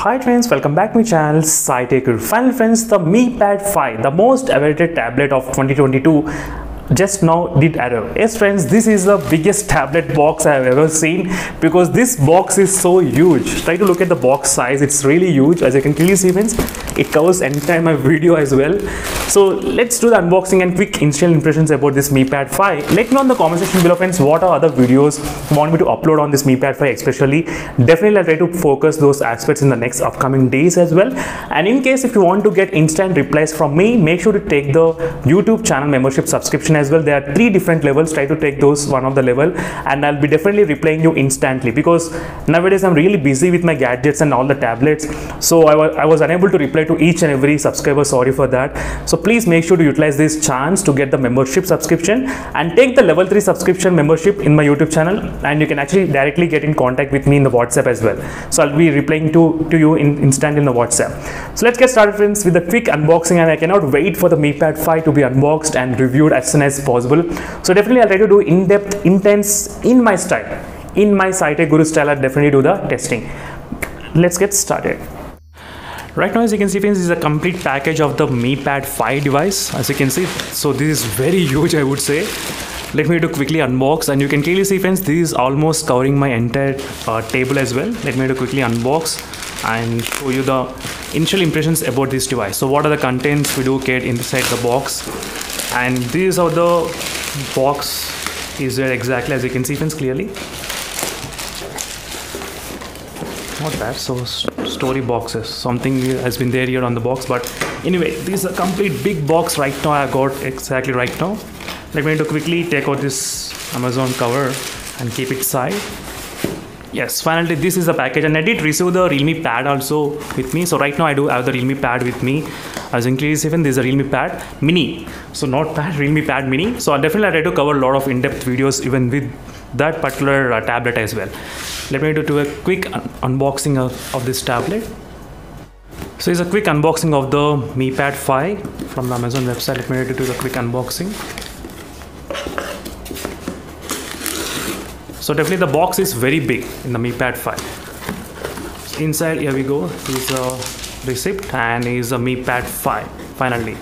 Hi friends, welcome back to my channel SciTaker. Finally friends, the Mi Pad 5, the most awaited tablet of 2022 just now did arrive. Yes friends, this is the biggest tablet box I have ever seen because this box is so huge. Try to look at the box size, it's really huge. As you can clearly see friends, it covers entire my video as well. So let's do the unboxing and quick initial impressions about this Mi Pad 5. Let me know in the comment section below friends what are other videos you want me to upload on this Mi Pad 5 especially. Definitely I'll try to focus those aspects in the next upcoming days as well. And in case if you want to get instant replies from me, make sure to take the YouTube channel membership subscription as well. There are 3 different levels. Try to take those one of the level and I'll be definitely replying you instantly because nowadays I'm really busy with my gadgets and all the tablets, so I was unable to reply to each and every subscriber. Sorry for that. So please make sure to utilize this chance to get the membership subscription and take the level 3 subscription membership in my YouTube channel, and you can actually directly get in contact with me in the WhatsApp as well. So I'll be replying to you instant in the WhatsApp. So let's get started friends with the quick unboxing, and I cannot wait for the Mi Pad 5 to be unboxed and reviewed as soon as possible. So definitely I'll try to do in-depth, intense, in my style, in my SciTech Guru style. I'll definitely do the testing. Let's get started. Right now, as you can see friends, this is a complete package of the Mi Pad 5 device, as you can see. So this is very huge, I would say. Let me do quickly unbox, and you can clearly see friends, this is almost covering my entire table as well. Let me do quickly unbox and show you the initial impressions about this device. So what are the contents we do get inside the box, and this is how the box is there exactly, as you can see friends clearly. Not bad. So story boxes, something has been there here on the box, but anyway, this is a complete big box right now I got exactly right now. Let me quickly take out this Amazon cover and keep it aside. Yes, finally this is the package, and I did receive the Realme Pad also with me. So right now I do have the Realme Pad with me. As you can clearly see, this is a Realme Pad Mini. So not Pad, Realme Pad Mini. So I'll definitely try to cover a lot of in-depth videos even with that particular tablet as well. Let me do a quick unboxing of this tablet. So it's a quick unboxing of the Mi Pad 5 from the Amazon website. Let me do the quick unboxing. So definitely the box is very big in the Mi Pad 5. So inside, here we go, is a receipt and is a Mi Pad 5 finally.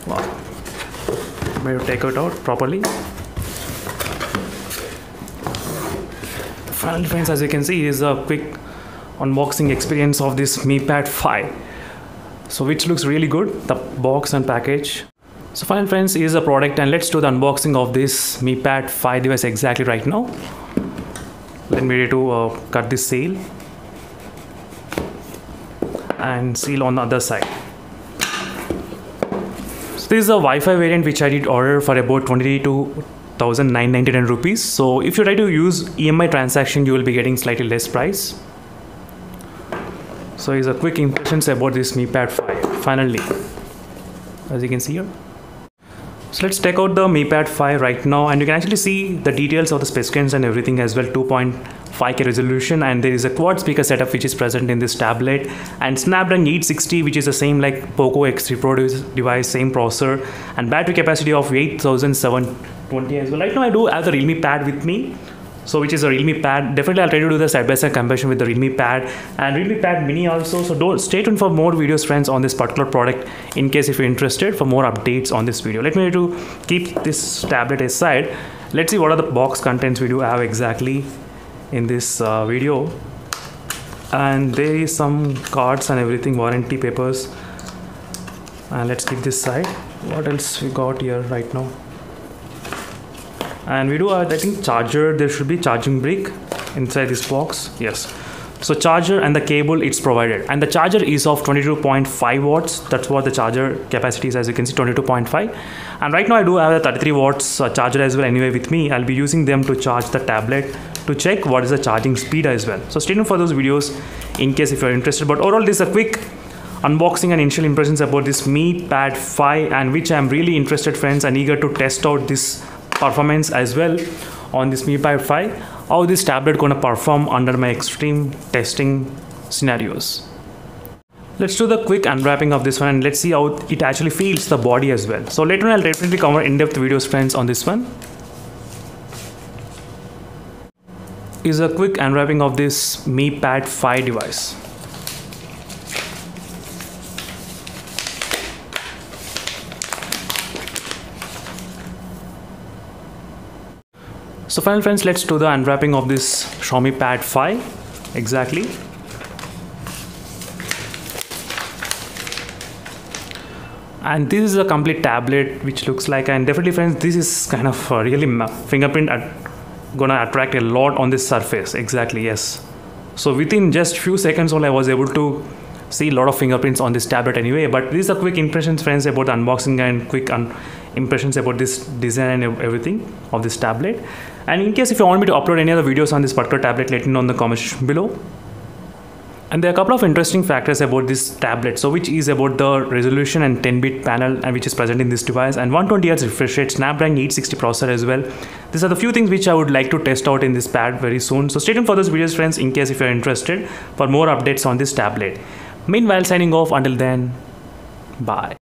Wow. Let me take it out properly. Finally friends, as you can see, is a quick unboxing experience of this Mi Pad 5. So which looks really good, the box and package. So finally friends, is a product, and let's do the unboxing of this Mi Pad 5 device exactly right now. Let me cut this seal and seal on the other side. So this is a Wi-Fi variant which I did order for about 22,999 rupees. So if you try to use EMI transaction, you will be getting slightly less price. So here's a quick impressions about this Mi Pad 5 finally, as you can see here. So let's take out the Mi Pad 5 right now, and you can actually see the details of the specifications and everything as well. 2.5K resolution, and there is a quad speaker setup which is present in this tablet, and Snapdragon 860, which is the same like POCO X3 Pro device, same processor, and battery capacity of 8720 as well. Right now I do have the Realme Pad with me, so which is a Realme Pad. Definitely I'll try to do the side-by-side comparison with the Realme Pad and Realme Pad Mini also. So stay tuned for more videos friends on this particular product in case if you're interested for more updates on this video. Let me keep this tablet aside. Let's see what are the box contents we do have exactly in this video. And there is some cards and everything, warranty papers. And let's keep this side. What else we got here right now? And we do have, I think, charger. There should be charging brick inside this box. Yes. So charger and the cable, it's provided, and the charger is of 22.5 watts. That's what the charger capacity is, as you can see, 22.5. And right now I do have a 33 watts charger as well anyway with me. I'll be using them to charge the tablet to check what is the charging speed as well. So stay tuned for those videos in case if you're interested. But overall, this is a quick unboxing and initial impressions about this Mi Pad 5, and which I'm really interested friends and eager to test out this performance as well on this Mi Pad 5, how this tablet gonna perform under my extreme testing scenarios. Let's do the quick unwrapping of this one, and let's see how it actually feels the body as well. So later on I'll definitely cover in-depth videos friends on this one. is a quick unwrapping of this Mi Pad 5 device. So finally friends, let's do the unwrapping of this Xiaomi Pad 5 exactly. And this is a complete tablet which looks like, and definitely friends, this is kind of really fingerprint gonna attract a lot on this surface. Exactly, yes. So within just few seconds only I was able to see a lot of fingerprints on this tablet anyway. But these are quick impressions friends about the unboxing and quick impressions about this design and everything of this tablet. And in case if you want me to upload any other videos on this particular tablet, let me know in the comments below. And there are a couple of interesting factors about this tablet, so which is about the resolution and 10-bit panel and which is present in this device, and 120Hz refresh rate, Snapdragon 860 processor as well. These are the few things which I would like to test out in this pad very soon. So stay tuned for those videos friends, in case if you're interested for more updates on this tablet. Meanwhile, signing off, until then, bye.